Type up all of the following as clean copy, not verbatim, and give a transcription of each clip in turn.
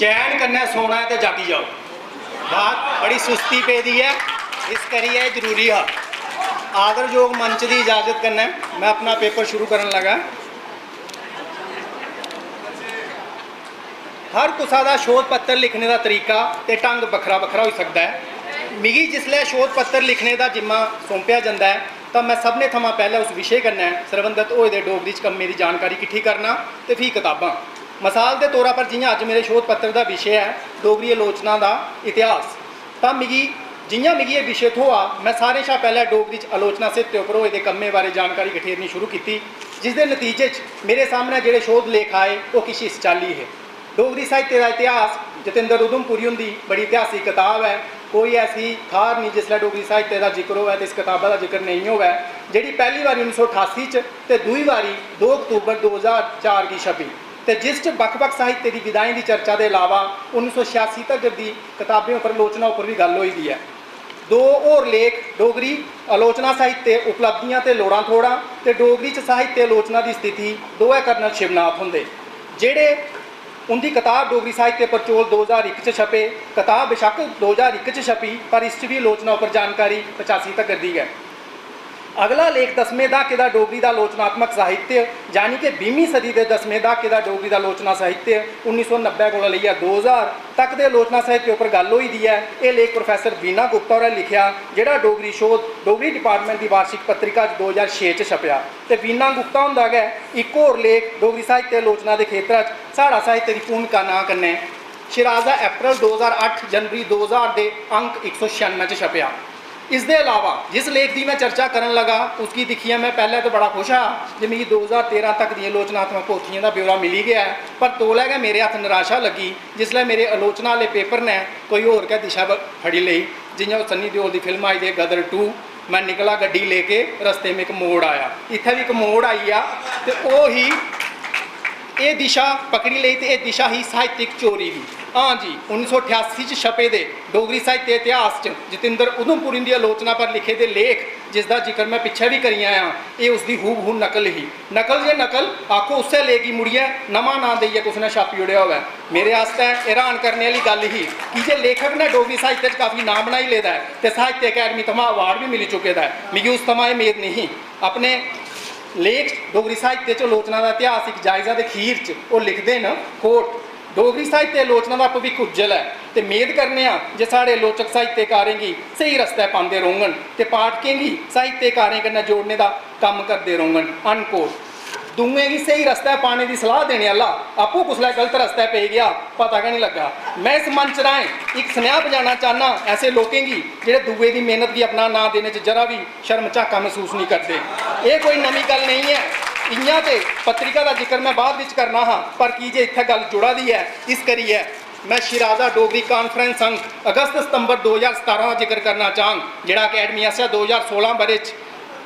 चैन कन्नै सोना है तो जागी जाओ। बात बड़ी सुस्ती पेदी है, इस करिए जरूरी है। आदरयोग मंच की इजाजत कन्नै मैं अपना पेपर शुरू करन लगा। हर कुसा का शोध पत्र लिखने का तरीका तो ढंग बखरा बखरा हो सकता है। मिगी जिसलै शोध पत्र लिखने का जिम्मा सौंपया जाता है तो मैं सबने थमां पहले उस विषय कन्नै सरबंधत होए दे डोगरी च कम्में की जानकारी किट्ठी करना तो फ्ही किताबां। मिसाल के तौर पर जियां अज मेरे शोध पत्र का विषय है डोगरी आलोचना का इतिहास, तो जियां मिगी ये विषय थोआ मैं सारे शा पहले डोगरी च आलोचना साहित्य उपर होए दे कम्में बारे जानकारी कठेरनी शुरू की, जिसके नतीजे च मेरे सामने जोड़े शोध लेख आए वो किश इस चाली है। डोगरी साहित्य का इतिहास जतिंदर उधमपुरी उनकी बड़ी इतिहासिक किताब है। कोई ऐसी थार नहीं जिसलै डोगरी साहित्य का जिक्र होवे तो इस किताबा का जिक्र नहीं होवे, जी पहली बारी 1988 च दूई बारी 2 अक्तूबर 2004 की छपी, तो जिस बख-बख साहित्य की विधाएं की चर्चा के अलावा 1986 तक की किताबों पर आलोचना उपर भी गल हुई है। 2 होर लेख डोगरी आलोचना साहित्य उपलब्धियां तो लोड़ां थोड़ा तो डोगरी च साहित्य आलोचना की स्थिति दोवें कर्नल शिवनाथ होंदे, जेड़े उनकी किताब डोगरी साहित्य परचोल 2001 च छपे। किताब बेशक 2001 च छपी पर इस भी आलोचना पर जानकारी 85 तक दी है। अगला लेख 10वें दहाके का डोगरी का आलोचनात्मक साहित्य यानी कि 20वीं सदी के 10वें दहाके का डोगरी का आलोचना साहित्य 1990 को लेइयै 2000 तक के आलोचना साहित्य उपर गल हुई है। यह लेख प्रोफैसर वीना गुप्ता होरें लिखिया, जिहड़ा डोगरी शोध डोगरी डिपार्टमेंट की वार्षिक पत्रिका 2006 च छपया। तो वीना गुप्ता हुंदा गै एक होर लेख डोगरी साहित्य आलोचना के खेत्र च साड़ा साहित्य की भूमिका नां कन्नै शिराजा अप्रैल 2008 जनवरी 2000 के अंक 196 च छपया। इसके अलावा जिस लेख की मैं चर्चा करन लगा उसकी दिखिया मैं पहले तो बड़ा खुश हाँ जो मेरी 2013 तक दी आलोचनात्मक पोथियों का ब्यौरा मिली गया है, पर तोलै गै मेरे हथ निराशा लगी जिसलै मेरे आलोचना वाले पेपर ने कोई होर क्या दिशा फड़ी ली। जियां सन्नी देओल की फिल्म आई दी गदर 2, मैं निकला गड्डी लेके रस्ते में एक मोड़ आया, इत्थे भी एक मोड़ आई आ तो वो ही ये दिशा पकड़ी ली। तो यह दिशा ही साहित्यिक चोरी भी। हाँ जी, 1988 च छपे दे डोगरी साहित्य इतिहास च जतिंदर उधमपुरी की आलोचना पर लिखे दे लेख जिसका जिक्र मैं पिछे भी करी आया, ये उसकी हूबहू नकल ही। नकल जे नकल आखो उससे लेगी मुड़िए नवा ना देइए कुछ ने छापी उड़िया हुआ। मेरे आस्ते हैरान करने वाली गल ही कि जे लेखक ने डोगरी साहित्य काफ़ी नाम बनाई लेदा है तो साहित्य अकैडमी थमां अवार्ड भी मिली चुके दा है, मिगी उस थमां उम्मीद नहीं। अपने लेख डोगरी साहित्य च आलोचना का इतिहास एक जायजा के खीर च वो लिखते हैं कोट, डोगरी साहित्य आलोचना का भविख उज्जवल है तो मेद करने जे साढ़े आलोचक साहित्यकारें की सही रस्ते पाते रौहन तो पाठकें की साहित्यकारें कन्नै जोड़ने का काम करते रौहन। अनकोट। दूए की सही रस्ते पाने की सलाह देने वाला आपू कुसलै गलत रस्ते पे गया पता गै नहीं लगा। मैं इस मंच राएं एक स्नेहा बजाना चाहना ऐसे लोगों की जेडे दूए की मेहनत की अपना ना देने जरा भी शर्म झाका महसूस नहीं करते। ये कोई नवी गल नहीं है, इयां तो पत्रिका का जिक्र मैं बाद विच करना हाँ, पर की जे इत्थे गल जुड़ा दी है इस करिए मैं शिराजा डोगरी कानफ्रेंस अंक अगस्त सितंबर 2017 का जिक्र करना चाहंग, जिहड़ा अकैडमी आसेआ 2016 बरे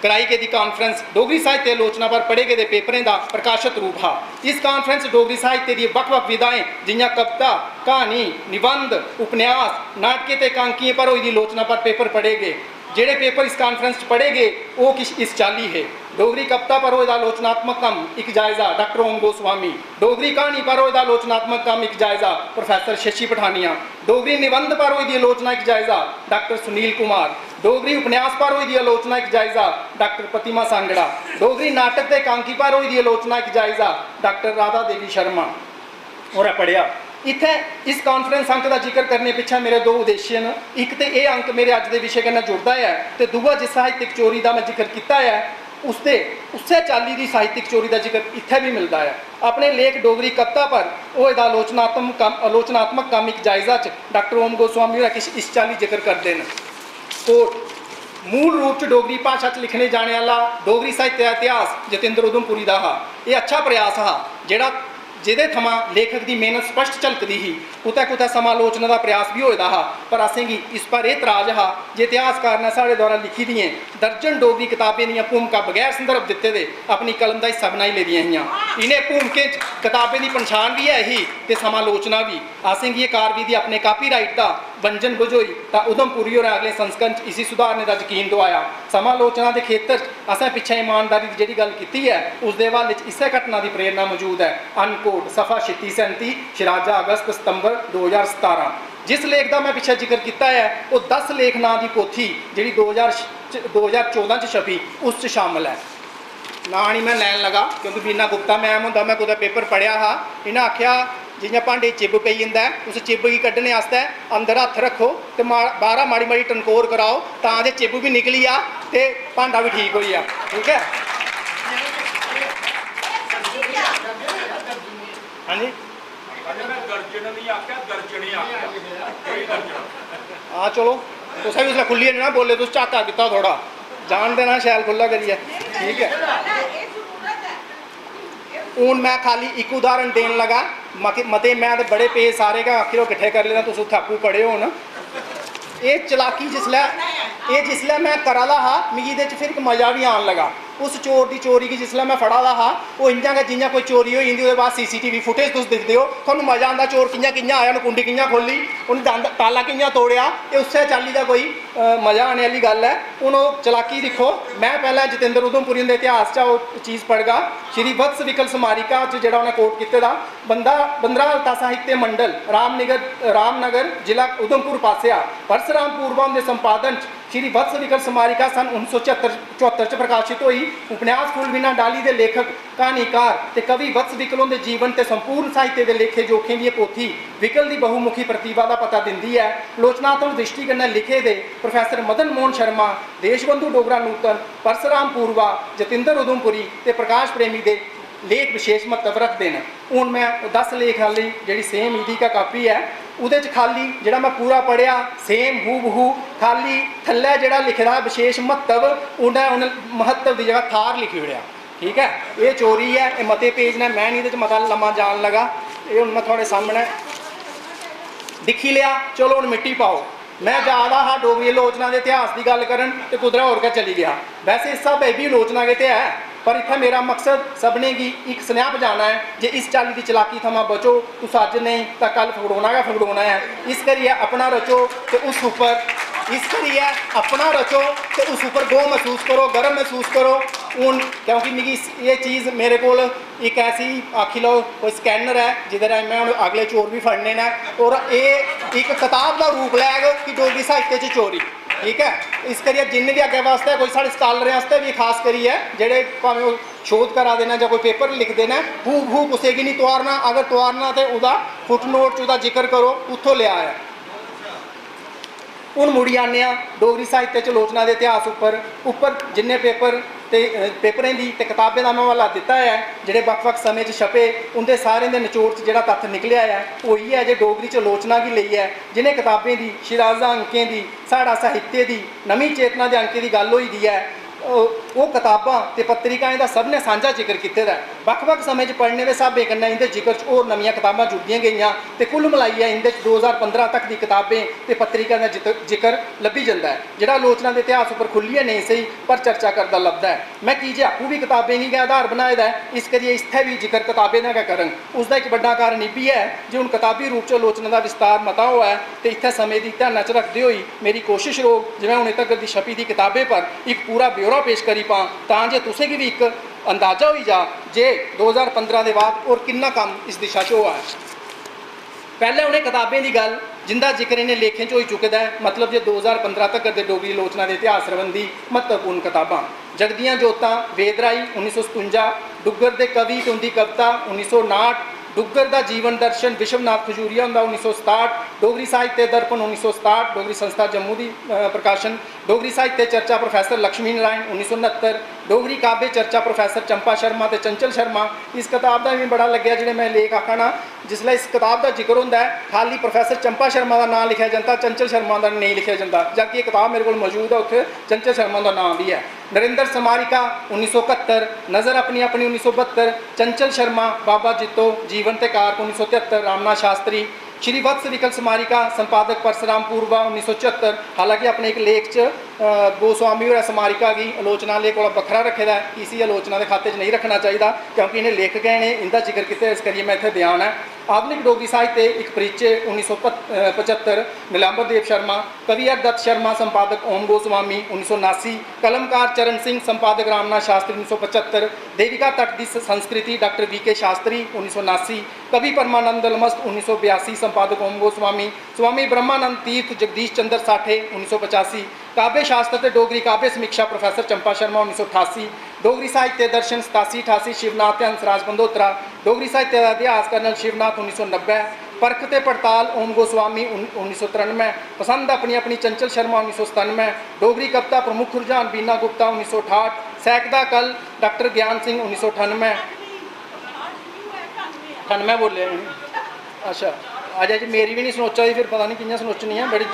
कराई गई कानफ्रेंस डोगरी साहित्य आलोचना पर पढ़े गए पेपरें का प्रकाशित रूप हा। इस कानफ्रेंस डोगरी साहित्य की बख-बख विधाएं जियां कविता, कहानी, निबंध, उपन्यास, नाटकें ते एकांकियें पर हुई आलोचना पर पेपर पढ़े गए। जेड़े पेपर इस कानफ्रेंस पढ़े गए वो किश इस चाली है। डोगरी कविता पर होए आलोचनात्मक कम एक जायजा डॉक्टर ओम गोस्वामी, डोगरी कहानी पर होए आलोचनात्मक कम एक जायजा प्रोफैसर शशि पठानिया, डोगरी निबंध पर होई आलोचना एक जायजा डॉक्टर सुनील कुमार, डोगरी उपन्यास पर हुई आलोचना एक जायजा डॉक्टर प्रतिमा सांगड़ा, डोगरी नाटक के एकांकी पर हुई आलोचना एक जायजा डॉक्टर राधा देवी शर्मा और पढ़िया। इत्थे इस कॉन्फ्रेंस अंक का जिक्र करने पिछे मेरे 2 उद्देश्य हैं। एक तो यह अंक मेरे अज के विषय कन्नै जुड़ता है तो दूआ जिस साहित्यिक चोरी का मैं जिक्र किया है उससे चाली की साहित्यिक चोरी का जिक्र इत्थे भी मिलता है। अपने लेख डोगरी कविता पर वह आलोचनात्मक काम एक जायजा च डॉक्टर ओम गोस्वामी होर किश इस चाली जिक्र करते हैं। कोट, मूल रूप से डोगरी भाषा च लिखने जाने वाला डोगरी साहित्य का इतिहास जतिंदर उधमपुरी का हा। यह अच्छा प्रयास हा जिहड़ा जिहदे थमां लेखक की मेहनत स्पष्ट झलकती ही। कुतै कुतै समालोचना का प्रयास भी होता हा, पर असेंगी इस पर यह तराज हा जे इतिहासकार ने साढ़े द्वारा लिखी दियां दर्जन डोगरी किताबें दी भूमिका बगैर संदर्भ दिते दे अपनी कलम का हिस्सा बनाई लेदियां हियां। इन्हें भूमिकें किताबें की पछाण भी है ही ते समालोचना भी। असेंगी ये कारविधि अपने कापीराइट का वंजन बुझोई तो उधमपुरी और अगले संस्करण च इसी सुधारने का यकीन दवाया। समालोचना के खेत्र च असें पिछे ईमानदारी की जी गल की है उसके हवाले इसे घटना की प्रेरणा मौजूद है। अनकोट सफ़ा 3637 शिराजा अगस्त सितंबर 2017। जिस लेख का मैं पिछले जिक्र किया है वो 10 लेख नाम की पोथी जी 2014 छपी उस च शामिल है। ना नहीं मैं लैन लगा क्योंकि बीना गुप्ता मैम होंदा मैं कुछ पेपर पढ़िया हा। इन्हें आख्या जियां भांडे चिब पई जंदा उस चिब की कड्ढने आस्ते अंदर हत्थ रखो तो बाहर माड़ी माड़ी टनकोर कराओ तां जे चिब भी निकली आ ते भांडा भी ठीक होई आ। ठीक है हाँ जी हाँ चलो तुसें भी उसलै खुल्लियै ना बोले तुस झाका कीता थोड़ा जान देना शैल खुला करिए। ठीक है हूँ मैं खाली एक उदाहरण देन लगा मते मैं तो बड़े पेज सारे का आखिर वो किट्ठे कर लेना तुस उत्थे आपू पढ़े हो ना। ये चलाकी जिसलै मैं करा दा हा मिगी इहदे च फिर एक मज़ा भी आन लगा। उस चोर की चोरी की जिसलै मैं फड़ा दा हा वो इ'यां गै जियां कोई चोरी होई जंदी उसदे बाद CCTV फुटेज तुस दिखदे हो तुहानूं मज़ा आंदा चोर कि'यां कि'यां आया उन्हें कुंडी कि'यां खोली उन्हें ताला कि'यां तोड़िया ये उस्सै चाल्ली का कोई मज़ा आने वाली गल है। हूँ वो चलाकी दिक्खो मैं पहले जतेंद्र उधमपुरी के इतिहास च वो चीज़ पढ़गा श्री वत्स विकल स्मारिका च जेह्ड़ा उन्हें कोट कीते दा बंदरा हल्ता साहित्य मंडल रामनगर जिला उधमपुर पासिया परसराम पूर्वम के संपादन श्री वत्स विकल स्मारिका सन 1974 च प्रकाशित हुई। उपन्यास फुलवीना डाली के लेखक कहानीकार ते कवि वत्स विकलों के जीवन ते संपूर्ण साहित्य के लेखे जोखे की पोथी विकल की बहुमुखी प्रतिभा का पता दिंदी है। लोचनात्मक दृष्टि कन्नै लिखे दे प्रोफैसर मदन मोहन शर्मा देशबंधु डोगरा नूतन परसराम पूर्वा जतिंदर उधमपुरी ते प्रकाश प्रेमी के लेख विशेष महत्व रखते हैं। हूँ मैं 10 लेख वाली जी सेम ईदी का कापी है उहदे च खाली जिहड़ा मैं पूरा पढ़िया सेम हू खाली थल्ले जिहड़ा लिखे दा विशेष महत्व उन्हें महत्व की जगह थार लिखी ओड़िया। ठीक है ये चोरी है ये मते पेज ने मैं नहीं मता लम्मा जान लगा ये हूँ मैं थोड़े सामने दिखी लिया। चलो हूँ मिट्टी पाओ मैं जा रहा हाँ डोगरी आलोचना के इतिहास की गल करन ते कुदरा होर के चली गया। वैसे इस सब भी आलोचना के है पर इतना मेरा मकसद सबने की एक स्नेहा पजाना है जे इस चाली की चलाकी थमा बचो तुस अज नहीं तो कल फगड़ोना है। इस करिए अपना रचो तो उस उपर गो महसूस करो गर्व महसूस करो। हूँ क्योंकि मिगी ये चीज़ मेरे को एक ऐसी आखी लो कोई स्कैनर है जिधर मैं हूँ अगले चोर भी फड़ने ने और ये एक किताब का रूप लैग कि डोगरी साहित्य च चोरी। ठीक है इस करिए जिन्हें भी अगे वास्ते कोई साढ़े स्कॉलरें वास्ते भी खास करिए जेडे भावें शोध करा देना या कोई पेपर लिख देना हू कुछ की नहीं तोरना अगर तोरना तो वह फुटनोट च जिक्र करो उत्थों लिया है। हूँ मुड़ी आने डोगरी साहित्य च आलोचना के इतिहास उपर जिन्ने पेपरें की किताबें का मैं हवाला दिता है जोड़े वक् समय छपे उनके सारे के निचोड़ जोड़ा तत्थ निकलिया है वही है जो डोगरी च आलोचना की ली है जिन्हें किताबें की शिराजा अंकें की साड़ा साहित्य की नवी चेतना के अंकें की गल हुई दी है वो किताबां ते पत्रिकाएं का सब ने सांझा जिक्र किया वक् समय पढ़ने के हिसाबे कन्नै इनके जिक्र च होर नवीं किताबां जुड़दियां गईयां ते कुल मिलाइयै इंदे 2015 तक की किताबें ते पत्रिका का जिक्र लभी जाता है जिहड़ा आलोचना के इतिहास उपर खुल्लिए नहीं सही पर चर्चा करता लभदा है। मैं की जे आपू भी किताबें ही आधार बनाए दा है इस करिए इत्थे भी जिक्र किताबें का करन उसका एक बड़ा कारण यह भी है जो हूँ किताबी रूप से आलोचना का विस्तार मता हुआ है तो इत्थे समय की ध्यान च रखते हुए मेरी कोशिश रहो जिवें हुणे तक की छपी दी किताबें पर एक पूरा ब्यौरा पेश करी पां तां जे तुसें भी एक अंदाजा हो जा जे 2015 के बाद और कितना काम इस दिशा च हुआ है। पहले उन्हें किताबें की गल जिंदा जिक्र इन्हें लेखें हो चुका है मतलब जो 2015 तक के डोगरी आलोचना के इतिहास संबंधी महत्वपूर्ण किताबां जगदियां जोतां वेदराई 1957 डुग्गर के कवि ते उनकी कविता 1959 डुग्गर का जीवन दर्शन विश्वनाथ खजूरिया उनका 1967 डोगरी साहित्य दर्पण 1967 डोगरी संस्था जम्मू की प्रकाशन डोगरी साहित्य चर्चा प्रोफैसर लक्ष्मी नारायण 1969 डोगरी काव्य चर्चा प्रोफैसर चंपा शर्मा ते चंचल शर्मा। इस किताब का भी बड़ा लग्या जिहड़े मैं लेख आखना जिसलै इस किताब का जिक्र होंदा है खाली प्रोफैसर चंपा शर्मा का नाम लिखा जाता चंचल शर्मा का नहीं लिखा जाता जबकि ये किताब मेरे को मौजूद है उत्थे चंचल शर्मा का नाम भी है। नरेंद्र समारिका 1971 नज़र अपनी अपनी 1972 चंचल शर्मा बाबा जित्तो जीवन ते कारक 1973 रामनाथ शास्त्री श्री वत्स विकल स्मारिका संपादक परसराम पूर्वा 1974 हालांकि अपने एक लेख च गोस्वामी और स्मारिका की आलोचना लेख को बखरा रखे इसी आलोचना के खाते नहीं रखना चाहिए क्योंकि इन्हें लेखक ने इनका जिक्र किया इस करिए मैं इतने बयान है। आधुनिक डोगरी साहित्य एक परिचय 1975 नीलांबर देव शर्मा, कवि दत्त शर्मा संपादक ओम गोस्वामी 1979, कलमकार चरण सिंह संपादक रामनाथ शास्त्री 1975, देविका तट की संस्कृति डॉक्टर VK शास्त्री 1979, कवि परमानंद अलमस्त 1982 संपादक ओम गोस्वामी, स्वामी ब्रह्मानंद तीर्थ जगदीश चंद्र साठे 1985, काव्य शास्त्र डोगरी काव्य समीक्षा प्रोफैसर चंपा शर्मा 1988, डोगरी साहित्य दर्शन 87-88 शिवनाथ ते हंसराज बंदोत्रा, डोगरी साहित्य का इतिहास कर्नल शिवनाथ 1990, परख ते पड़ताल ओम गोस्वामी 1993, पसंद अपनी अपनी चंचल शर्मा 1997, डोगरी कविता प्रमुख रुझान बीना गुप्ता 1968, सैकदा कल डॉक्टर ज्ञान सिंह 1998 98 बोले। अच्छा अज अज मेरी भी नहीं सनोचा दी, फिर पता नहीं कि'यां सनोचनी है बड़ी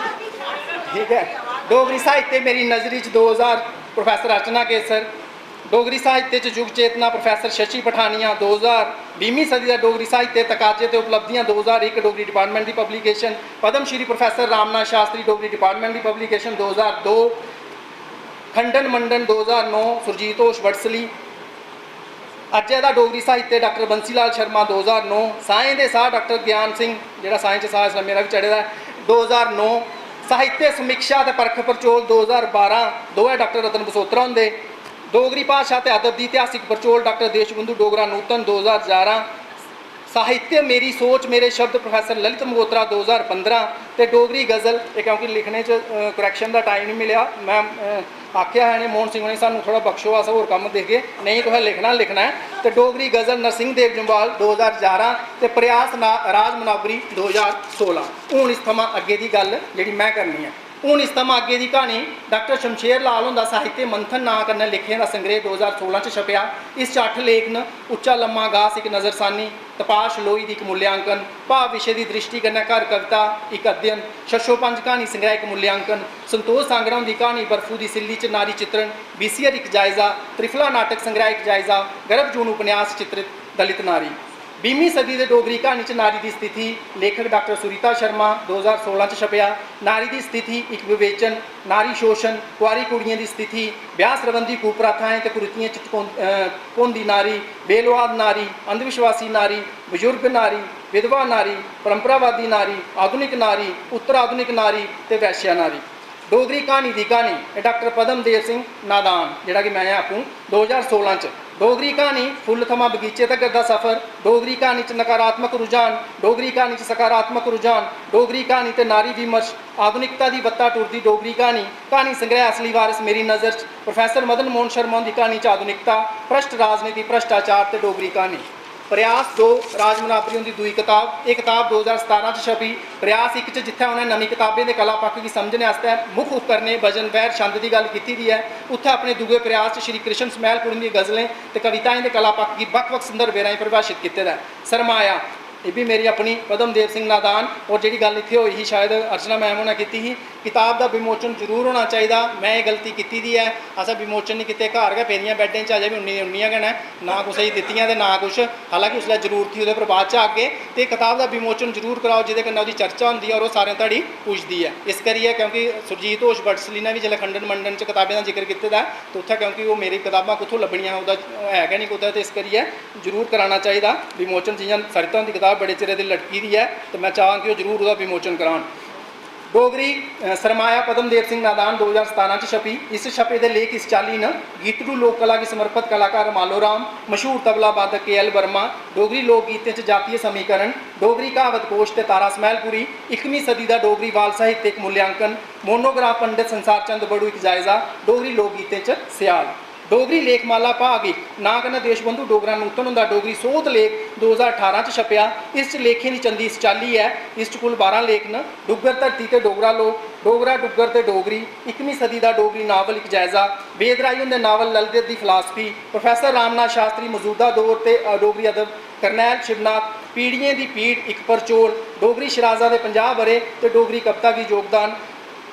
ठीक है। डोगरी साहित्य मेरी नज़री 2000 प्रोफैसर अर्चना केसर, डोगरी साहित्य युग चेतना प्रोफैसर शशि पठानिया 2000, 20वीं सदी का डोगरी साहित्य तकाजे ते उपलब्धियां 2001 डोगरी डिपार्टमेंट की publication, Padma Shri professor Ramnath Shastri Dogri department की पब्लिकेशन 2002, खंडन मंडन 2009 सुरजीत होश वटसली, अज्जे का डोगरी साहित्य डॉक्टर बंसी लाल शर्मा 2009, साएं दे साह डॉक्टर ज्ञान सिंह जिहड़ा साएं च साह इसलिए मेरा भी चढ़े दा 2009, साहित्य समीक्षा ते परख परचोल 2012 दो है डॉक्टर रतन बसोत्रा होंदे, डोगरी भाषा ते अदब की इतिहासिक परचोल डॉक्टर देशबंधु डोगरा नूतन 2011, साहित्य मेरी सोच मेरे शब्द प्रोफैसर ललित मंगोत्रा 2015, तो डोगरी गज़ल ये क्योंकि लिखने करैक्शन का टाइम नहीं मिले, मैं आख्या है मोहन सिंह ने सानू थोड़ा बख्शो अस होर कम देगे नहीं तुसें लिखना है, तो डोगरी गज़ल नरसिंह देव जम्वाल 2011, तो प्रयास राज मनावरी 2016। हूँ इस थमां अगे की गल जी मैं करनी है, हूँ इस थमां अगे की कहानी डॉक्टर शमशेर लाल होंदा साहित्य मंथन नां कन्नै लिखे दा संग्रह 2016 च छपया। इस 8 लेख न उच्चा लम्मा गास एक नज़रसानी, तपाश लोई दी एक मूल्यांकन, भाव विषय की दृष्टि कन्नै घर कविता एक अध्ययन, छछो पंज कहानी संग्रह एक मूल्यांकन, संतोष सांगड़ा की कहानी बर्फू की सिल्ली च नारी चित्रण BCR एक जायज़ा, त्रिफला नाटक संग्रह एक जायज़ा, गर्भ जून उपन्यास चित्रित दलित नारी। 20वीं सदी के डोगरी कहानी च नारी की स्थिति लेखक डॉक्टर सुरीता शर्मा 2016 च छपया। नारी की स्थिति एक विवेचन, नारी शोषण, कुआरी कुड़ियों की स्थिति, ब्याह संबंधी कुप्रथाएं ते कुरीतियां च पौंदी नारी, बेलवाद नारी, अंधविश्वासी नारी, बजुर्ग नारी, विधवा नारी, परंपरावादी नारी, आधुनिक नारी, उत्तर आधुनिक नारी ते वैश्या नारी। डोगरी कहानी की कहानी डॉक्टर पद्म देव सिंह नादान जिहड़ा कि मैं आपूँ 2016 च, डोगरी कहानी फुल थमां बगीचे तक का सफ़र, डोगरी कहानी च नकारात्मक रुझान, डोगरी कहानी च सकारात्मक रुझान, डोगरी कहानी ते नारी विमर्श, आधुनिकता की बत्ता टुरदी डोगरी कहानी, कहानी संग्रह असली वारिस मेरी नज़र, प्रोफैसर मदन मोहन शर्मा की कहानी च आधुनिकता, भ्रष्ट राजनीति भ्रष्टाचार ते डोगरी कहानी। प्रयास 2 राज मनावरी उनकी दूई किताब, एक किताब 2017 च छपी। प्रयास 1 च जिथे उन्हें नवी किताबें के कला पक्ख की समझने वास्ते मुख उपकरने भजन वैर छंद की गल की दी है, उत्थे अपने दूए प्रयास श्री कृष्ण समैलपुरी दी गज़लें ते कविताएं के कला पक्ख की बख-बख संदर्भें राहीं परिभाषित किया है। सरमाया ये भी मेरी अपनी पद्म देव सिंह नादान, और जी गल इत्थे हुई ही शायद अर्चना मैम होना की ही, किताब का विमोचन जरूर होना चाहिए। मैं ये गलती की दी है, असा विमोचन नहीं किए, घर गए पेरियां बैडें च अजे भी उन्नियां गै ना कुछ दित्तियां ते ना कुछ, हालांकि उसलै जरूरत थी वो बाद च आगे, तो किताब का विमोचन जरूर कराओ जिहदे कन्नै उसदी चर्चा होंदी है और वो सारे धड़ी पुजदी है। इस करिए क्योंकि सुरजीत होश बटसली ने भी जिसलै खंडन मंडन च किताबें का जिक्र किया तो उत्थे क्योंकि वो मेरी किताबां कुत्थों लभनियां है गै नहीं कुतै, तो इस करिए जरूर कराना चाहिए विमोचन। जियां सरिता की किताब बड़े चिरे दी लटकी दी है, तो मैं चाहां कि वो जरूर उसका विमोचन करान। डोगरी सरमाया पद्म देव सिंह नादान 2017 च छपी। इस छपे के लेख इस चाली न गीतड़ू लोक कला की समर्पित कलाकार मालो राम, मशहूर तबला वादक KL वर्मा, डोगरी लोक गीतें च जातीय समीकरण, डोगरी कहावत कोश ते तारा समैलपुरी, 21वीं सदी का डोगरी बाल साहित्य एक मूल्यांकन, मोनोग्राफ पंडित संसार चंद बड़ू एक जायज़ा, डोगरी लोक गीतें च स्याल। डोगरी लेखमाला भाग 1 ना कन्नै देशबंधु डोगरा नूतन होंदा डोगरी सोध लेख 2018 च छपया। इस लेखें की चंदी इस चाली है, इस कुल 12 लेख न। डुग्गर धरती ते डोगरा लोक, डोगरा डुग्गर ते डोगरी, 21वीं सदी का डोगरी नावल एक जायज़ा, वेदराई होंदे नावल ललित दी फिलासफी, प्रोफैसर रामनाथ शास्त्री मौजूदा दौर ते डोगरी अदब, करनैल शिवनाथ पीढ़िएं दी पीढ़ एक परचोल, डोगरी शराजा के 50 बरे ते डोगरी कविता की योगदान,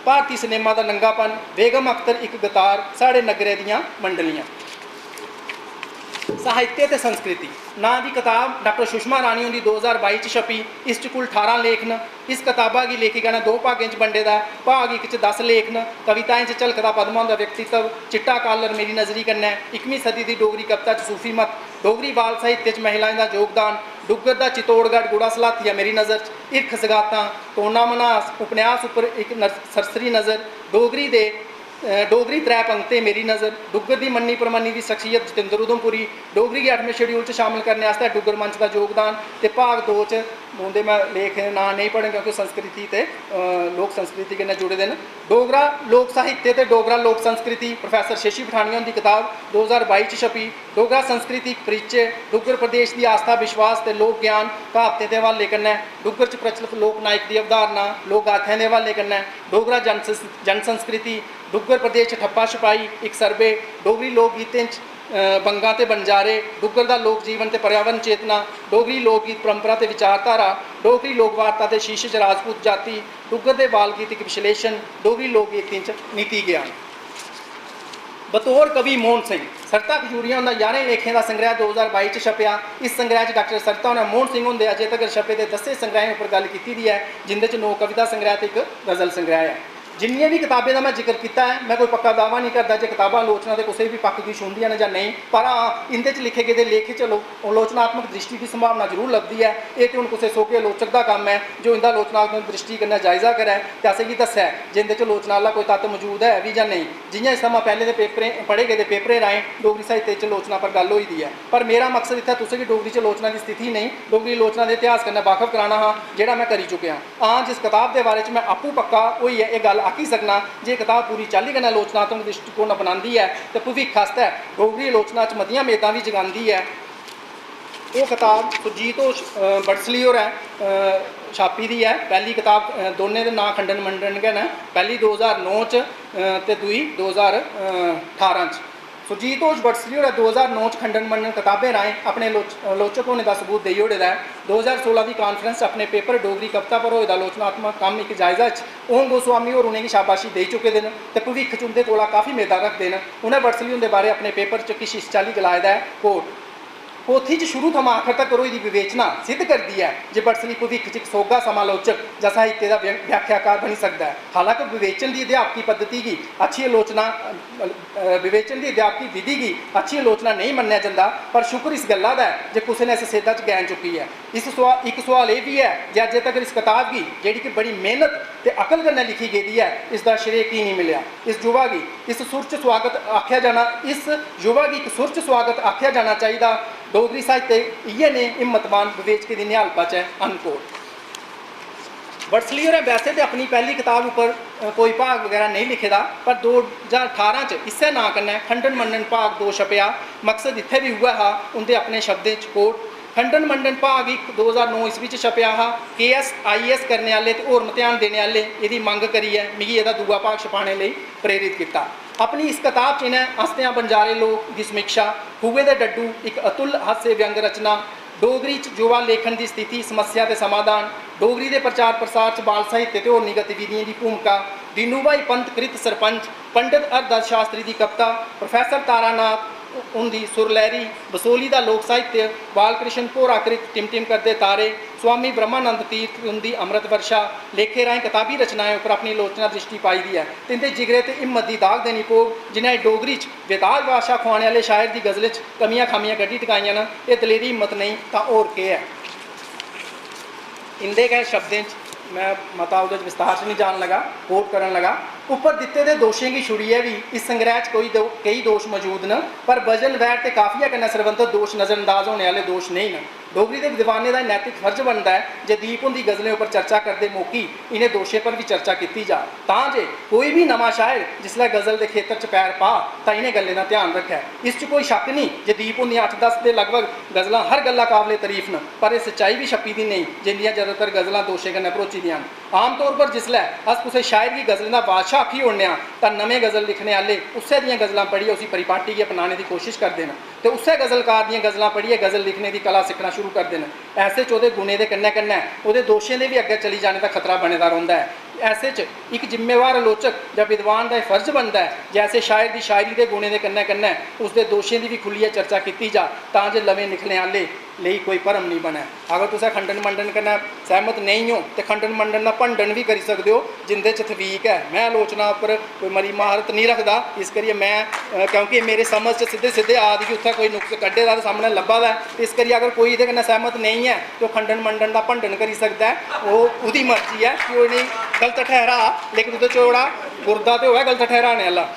भारतीय सिनेमा का नंगापन, बेगम अख्तर एक गतार, साढ़े नगरे दियाँ मंडलियाँ। साहित्य ते संस्कृति ना की किताब डॉक्टर सुषमा रानी उनकी 2022 च छपी। इस कुल 18 लेख न। इस किताबा की लेखिका ने 2 भागों च बंडे दा। भाग 1 च 10 लेख न। कविताएं च झलकदा पद्मा दा व्यक्तित्व, चिट्टा कालर मेरी नज़री कन्नै, 21वीं सदी की डोगरी कविता च सूफी मत, डोगरी बाल साहित्य च महिलाएं का योगदान, डुग्गर दा चित्तौड़गढ़ गुड़ा सलाथिया मेरी नज़र च, इरख सगातां टोना मनास उपन्यास उपर एक सरसरी नज़र, डोगरी त्रै पंक्ति मेरी नज़र, डुग्गर दी मन्नी परमन्नी दी शख्सियत जतिंदर उधमपुरी, डोगरी गी 8वें शेड्यूल च शामिल करने आस्तै डुग्गर मंच का योगदान, ते भाग 2 च उंदे मैं लेख नां नहीं पढ़े क्योंकि संस्कृति ते लोक संस्कृति कन्नै जुड़े दे न। डोगरा लोक साहित्य ते डोगरा लोक संस्कृति प्रोफैसर शशि पठानिया की किताब 2022 च छपी। डोगरा संस्कृति परिचय, डुग्गर प्रदेश की आस्था विश्वास ते लोक ज्ञान कहावतें के हवाले कन्नै, डुग्गर च प्रचलित लोक नायक की अवधारणा लोक गाथाएं के हवाले कन्नै, डोगरा जन संस्कृति, डुग्गर प्रदेश ठप्पा छपाई एक सर्वे, डोगरी लोक गीतें बंगा ते बंजारे, डुग्गर दा लोक जीवन ते पर्यावरण चेतना, डोगरी लोक गीत परंपरा ते विचारधारा, डोगरी लोक वार्ता ते शीश च राजपूत जाति, डुग्गर दे बाल गीतिक विश्लेषण, डोगरी लोक गीतें च नीति ज्ञान। बतौर कवि मोहन सिंह सरता खजूरिया उन्होंने 11 लेखें का संग्रह 2022 च छपया। इस संग्रह च डॉक्टर सरता उन्हें मोहन सिंह होंगे अजे तक छपे के 10 संग्रहों पर गल की है, जिंदे 9 कविता संग्रह तो एक गज़ल संग्रह है। जिन्नियां भी किताबें का मैं जिक्र किया है, मैं कोई पक्का दावा नहीं करता जो किताबां आलोचना के किसी भी पक्ष की छूंदियां ने या नहीं, पर हाँ इनके लिखे गए लेख च आलोचनात्मक दृष्टि की संभावना जरूर लगती है। ये तो हूँ किसी सोके आलोचक का काम है जो इनका आलोचनात्मक दृष्टि करना जायजा करे तो असें दस्या जिंदे च आलोचना वाला कोई तत्त मौजूद है भी या नहीं। जियां इस समय पहले के पेपरें पढ़े गए पेपरें राएं डोगरी साहित्य च आलोचना पर गल हुई है, पर मेरा मकसद इतना तुसें डोगरी च आलोचना की स्थिति नहीं, डोगरी आलोचना के इतिहास कन्नै वाकफ कराना हाँ जिहड़ा मैं करी चुकिया। हाँ जिस किताब के बारे मैं आपू पक्का होई है ये गल आखी सकना जे किताब पूरी चाली कन्नै आलोचनात्मक दृष्टिकोण अपनाती है तो भविख आस्तै डोगरी आलोचना च मतियां मेदां भी जगांदी है। वो किताब सुरजीत बड़सली होरें छापी दी है। पहली किताब दोनों के नाम खंडन मंडन गै न, पहली 2009 च ते दूई 2018 च। सुरजीत घोष बड़सली होरें 2009 च खंडन मंडन किताबें राएं अपने आलोचक होने का सबूत देई ओड़े दा है। 2016 की कानफ्रेंस अपने पेपर डोगरी कविता पर होए दा आलोचनात्मक कम एक जायजा ओम गोस्वामी होर उन्हें शाबाशी दे चुके हैं तो भविख च उंदे कोला काफ़ी मेदा रखते हैं। उन्हें बड़सली उनके बारे अपने पेपर च किश इस चाली गलाए दा है कोट पोथी च शुरू थमां आखिर तक रोई दी विवेचना सिद्ध करती है जो बड़सली भविख च एक सोगा समालोचक या साहित्य का व्याख्याकार बनी सकता है। हालांकि विवेचन की अध्यापकी पद्धति की अच्छी आलोचना विवेचन की अध्यापकी विधि की अच्छी आलोचना नहीं मन्निया जाता, पर शुक्र इस गल्ला दा है जो किसी ने इस सेधा च गैन चुकी है। एक सवाल ये भी है जो अजे तक इस किताब की जी कि बड़ी मेहनत ते अकल कन्नै लिखी गई है इसका श्रेय की नहीं मिलया। इस युवा की इस सुर च स्वागत आख्या जाना इस युवा की एक सुर च स्वागत आख्या जाना चाहिए। डोगरी साहित्य इयै ने हिम्मतवान विवेचक की निहालपा च अनकोट। बड़सली होरें वैसे तो अपनी पहली किताब उपर कोई भाग वगैरह नहीं लिखे दा, पर 2018 च इस्सै नां कन्नै खंडन मंडन भाग 2 छपया। मकसद इत्थै भी उ'ऐ हा उंदे अपने शब्दें च कोट खंडन मंडन भाग 1 2009 ईस्वी च छपया हा। KS IAS करने वाले तो होर इम्तिहान देने वाले यदी मंग करिए मिगी एह्दा दूआ भाग छपाने लई प्रेरित किया। अपनी इस किताब च इन्हें हस्तियां बंजारे लोक की समीक्षा, खूहे दे डड्डू एक अतुल हास्य व्यंग रचना, डोगरी च युवा लेखन की स्थिति समस्या के समाधान, डोगरी के प्रचार प्रसार च बाल साहित्य ते होरनी गतिविधियों की भूमिका, दीनू भाई पंत कृत सरपंच, पंडित हरदास शास्त्री की कविता, प्रोफैसर तारानाथ उनकी सुरलहरी, बसोली का लोक साहित्य, बालकृष्ण भोराकृत टिम करते तारे, स्वामी ब्रह्मानंद तीर्थ उनकी अमृत वर्षा, लेखे राएं किताबी रचनाएं पर अपनी आलोचना दृष्टि पाई दी है। तो इनके जिगरे ते हिम्मत की दाग देनी पो जिन्हें डोगरी बेदाग भाषा खुआने वाले शायर की गज़ल च कमियां खामियां कड्ढी टकाइयां न, ये दलेरी हिम्मत नहीं तो होर केह् है। इंदे गै शब्दें मैं मता उहदे विस्तार से नहीं जान लगा, कोट करन लगा। उपर दिते दे दोषें की छुड़िए भी इस संग्रह कई दोष मौजूद न, पर वजन वैर ते काफिया कन्नै सरबंधत दोष नज़रअंदाज होने वाले दोष नहीं न। डोगरी के विद्वानें का नैतिक फर्ज बनता है जे दीप उनकी गज़लें उपर चर्चा करते मौकी इन्हें दोषें पर भी चर्चा की जा, तां जे कोई भी नवा शायर जिसलै गज़ल के खेतर च पैर पा तो इन्हें गल्लें का ध्यान रखे। इस कोई शक नहीं जे दीप उन्दी 8-10 के लगभग गज़लां हर गल्ला काबले तारीफ न, पर यह सच्चाई भी छपी दी नहीं जिंदियां ज़्यादातर गज़लां दोषें कन्नै भरोची दियां। आम तौर पर जिसलै अस किसी शायर की गज़लें का बादशाह आखी ओड़ने तो नवे गज़ल लिखने वाले उस्सै दियां गज़लां पढ़िए उसी परिपाटी गी अपनाने की कोशिश करते हैं तो उस्सै गज़लकार दियां गज़लां पढ़िए गज़ल लिखने की कला सीखना शुरू करते हैं। ऐसे च उहदे गुणे के कन्नै कन्नै उहदे दोषें के भी अग्गे चली जाने का खतरा बनेदा रहिंदा है। ऐसे च एक जिम्मेवार आलोचक या विद्वान का फर्ज बनता है जैसे शायर की शायरी के गुणे के कन्नै कन्नै उसके दोषें की भी खुलिए चर्चा की जा तां जे लवे लिखने वाले ਲਈ कोई भरम नहीं बने। अगर तुसें खंडन मंडन कन्नै सहमत नहीं हो तो खंडन मंडन का भंडन भी करी सकते हो, जिंदे च तवीक है। मैं आलोचना उपर कोई मरी महारत नहीं रखता, इस करिए मैं क्योंकि मेरे समझ च सीधे सीधे आ दी कि उत्थे कोई नुक्स कड्ढे दा सामने लब्भा दा, इस करिए अगर कोई इहदे कन्नै सहमत नहीं है तो खंडन मंडन का भंडन करी सकता है, वो उसदी मर्जी है कि वो नहीं गलत ठहरा, लेकिन उहदे च ओड़ा गुरदा तो होया गलत ठहराने वाला।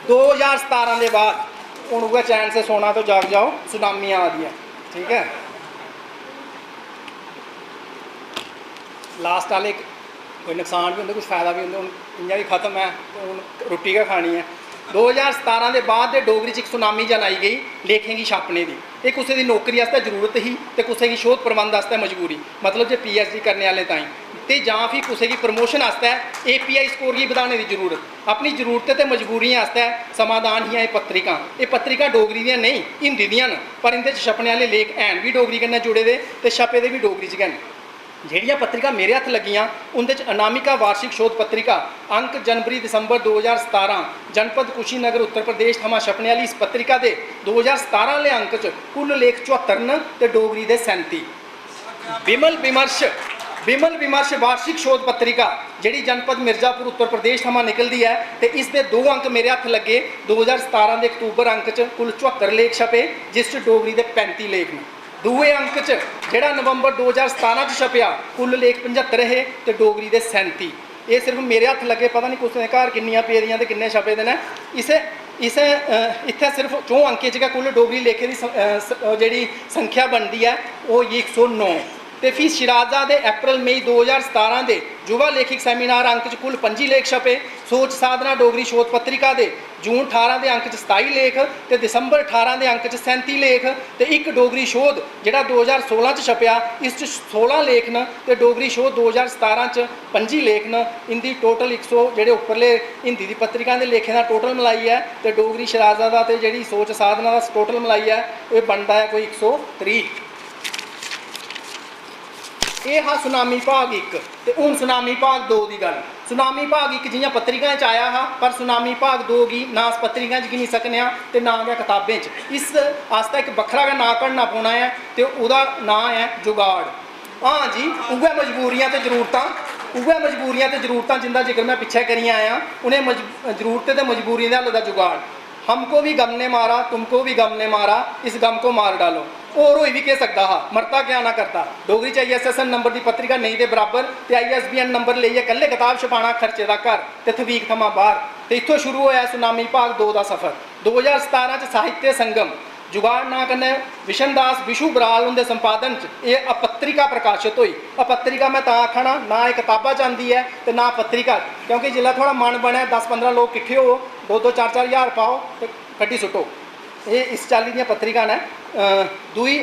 2017 के बाद हूँ उगे चैन से सोना तो जाग जाओ, सुनामी आ रही है, ठीक है। लास्ट वाले कोई नुकसान भी होंगे, कुछ फायदा भी होंगे, हूँ इं भी खत्म है तो हूँ रोटी क्या खानी है। 2017 के बाद डोगरी च एक सुनामी जन आई गई लेखें की छापने की। ये किसी की नौकरी वास्ते जरूरत ही तो किसी की शोध प्रबंध वास्ते मजबूरी, मतलब जो PhD करने वाले ताई तो जां फिर किसी की प्रमोशन वास्ते API स्कोर की बढ़ाने की जरूरत, अपनी जरूरतें तो मजबूरियां वास्ते समाधान ही ये पत्रिका डोगरी दियां नहीं हिंदी दियां न, पर इनके छपने वाले लेख हैं भी डोगरी कन्नै जुड़े दे ते छपे दे भी डोगरी च गै न। ਜਿਹੜੀਆਂ पत्रिका मेरे हत्थ लगियां उनके अनामिका वार्षिक शोध पत्रिका अंक जनवरी दिसंबर 2017 जनपद कुशीनगर उत्तर प्रदेश थमां छपने वाली इस पत्रिका के 2017 वाले अंक च कुल लेख 74 न ते डोगरी के 37। विमल विमर्श वार्षिक शोध पत्रिका जी जनपद मिर्जापुर उत्तर प्रदेश थमां निकलती है तो इसके 2 अंक मेरे हत्थ लगे। 2017 के अक्तूबर अंक च कुल 74 लेख छपे, जिस डोगरी के 35 लेख ने। दूए अंक च जिहड़ा नवंबर 2017 च छपया कुल लेख 75 है तो डोगरी के 37। ये सिर्फ मेरे हत्थ लगे, पता नहीं कुछ घर किन्नियां पेदियां ते किन्ने छपे दे ने। इसे इत्थे सिर्फ 4 अंकें च कुल डोगरी लेखे की जिहड़ी संख्या बनती है वो 109। तो फिर शिराजा के अप्रैल मई 2017 के युवा लेखिक सैमीनार अंक च कुल 25 लेख छपे। सोच साधना डोगरी शोध पत्रिका के जून 18 के अंक च 27 लेख तो दिसंबर 18 के अंक च 37 लेख तो एक डोगरी शोध जिहड़ा 2016 च छपया इस 16 लेख न तो डोगरी शोध 2017 च 25 लेख न। इनकी टोटल 100 जिहड़े उपरले हिंदी की पत्रिका के लेखें का टोटल मिलाई है तो डोगरी शिराजा का तो जिहड़ी सोच साधना का टोटल मिलाई है ये बनता है कोई 130। ये हा सुनामी भाग 1 तो हूँ सुनामी भाग 2 की गल। सुनामी भाग 1 जियां पत्रिका आया हा, पर सुनामी भाग 2 की ना अस पत्रिका गिनी सकने तो ना गै किताबें च। इस आस्ते एक बखरा गै नां कढ़ना पौना है तो वह नां है जुगाड़। हाँ जी, उ'ऐ मजबूरियां तो जरूरतां जिंदा जिक्र मैं पिछे करी आया, उन्हें जरूरतें तो मजबूरियां का हल जुगाड़। हमको भी गम ने मारा, तुमको भी गम ने मारा, इस गम को मार डालो। और होई भी कह सकता हा, मरता क्या ना करता। डोगरी च ISSN नंबर की पत्रिका नहीं तो बराबर तो ISBN नंबर लेइए कल्ले किताब छपाना खर्चे का घर तो थवीक थमां बाहर। तो इत्थों शुरू होया सुनामी भाग 2 का सफ़र। 2017 च साहित्य संगम जुगाड़ ना कन्नै विशन दास विशु बराल उनके संपादन च ये अपत्रिका प्रकाशित हुई। अपत्रिका मैं तां आखना ना ये किताबा च आंदी है तो ना पत्रिका, क्योंकि जिल्लै थोड़ा मन बने 10-15 लोग किट्ठे हो 2-4 हज़ार पाओ तो कड्ढी सुट्टो। ये इस चाली दी पत्रिका ने। दूई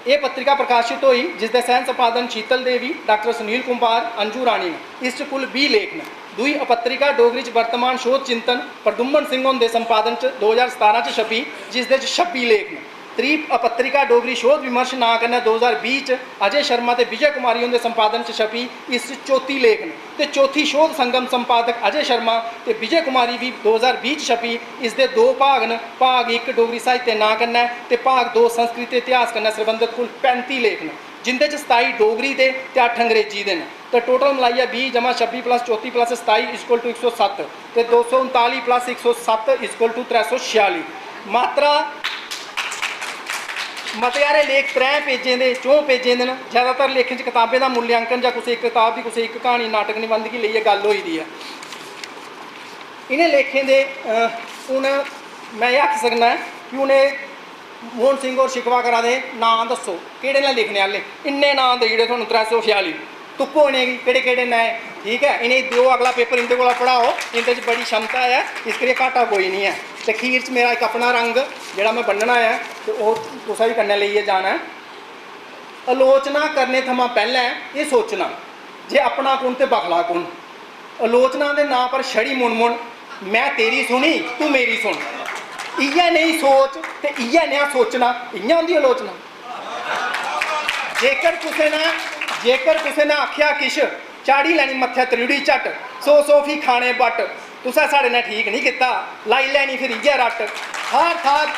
ये पत्रिका प्रकाशित हुई जिसके सहन संपादन शीतल देवी, डॉक्टर सुनील कुमार, अंजू राणी ने। इस कुल 20 लेख ने। दुई अपत्रिका डोगरी च वर्तमान शोध चिंतन प्रदुम्मन सिंह उनके संपादन च 2017 च छपी जिसदे 26 लेख ने। त्री अपत्रिका डोगरी शोध विमर्श ना कन्नै 2020 च अजय शर्मा ते विजय कुमारी उनके संपादन च छपी, इस 34 लेख ने। तो चौथी शोध संगम संपादक अजय शर्मा ते विजय कुमारी भी 2020 च छपी, इसके 2 भाग न। भाग 1 डोगरी साहित्य ना कन्नै ते भाग 2 संस्कृत इतिहास कन्नै संबंधित कुल 35 लेख ने, जिंदे 27 डोगरी के 8 अंग्रेजी के। तो टोटल मिलाइया 20 जमा 26 प्लस 34 प्लस 27 इक्वल टू 107 तो 239 प्लस 107 इक्वल टू 346। मात्रा मते सारे लेख 3 पेजें के 4 पेजें के। ज़्यादातर लेखें किताबें का मूल्यांकन या किसी एक किताब की किसी एक कहानी नाटक निबंध की लेइए गल होई दी है। इन्हें लेखें दे हूँ मैं ये आख सकना है कि उन्हें मोहन सिंह और शिकवा करा दे नाम दसो किहड़े ने लिखने वाले, इन्ने नाम दे जिहड़े तुहानूं 346 तुप्पो इन्हें किहड़े ने। ठीक है, इन्हें दो अगला पेपर इनके को पढ़ाओ, इनके बड़ी क्षमता है, इस करिए घाटा कोई नहीं है। तो खीर च मेरा एक अपना रंग जिहड़ा मैं बन्नना है तो वह तुसां भी कन्नै लेइयै जाना है। आलोचना करने थमां पहले ये सोचना जे अपना कुण ते बखला कुण। आलोचना के नाम पर छड़ी मुन मैं तेरी सुनी तू मेरी सुन, इ'यै नहीं सोच तो इ'यै नेहा सोचना, इ'यां होंदी आलोचना। जेकर किसी ने आख्या किश चाड़ी लैनी मत्थे त्रिउड़ी झट, 100 फी खाने बट, तुसें साढ़े ने ठीक नहीं किता, लाई लैनी फिर इ'यै रट। हर थार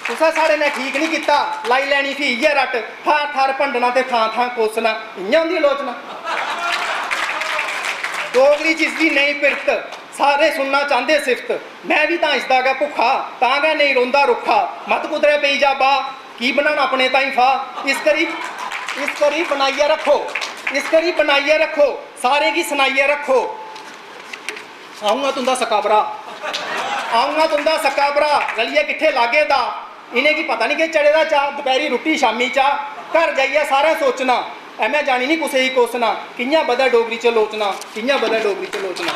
तुसें साढ़े ने ठीक नहीं किया, लाई लैनी फ्ही इ'यै रट, थार थार भंडना ते थां थां कोसना, इ'यां होंदी आलोचना। डोगरी च इसदी नेईं पिरत, सारे सुनना चाहते सिफत, मैं भी तां इसदा गै भुक्खा, तां गै नेईं रौंह्दा रुक्खा, मत कुदरे पेई जा बा, की बनाना अपने ताईं फा, इस करी बनाइयै रखो, इस करी बनाइयै रखो, सारे गी सनाइयै रखो। आऊंगा तुंदा सक्का भरा, आऊंगा तुंदा सक्का भरा, रलियै किट्ठे लागे दा, इनेंगी पता नहीं कि चढ़े दा चाह्, दपैह्री रुट्टी शामी चाह्, घर जाइयै सारा सोचना, मैं जानी नहीं कुसै गी कोसना, कि'यां बधै डोगरी च लोचना, कि'यां बधै डोगरी च लोचना।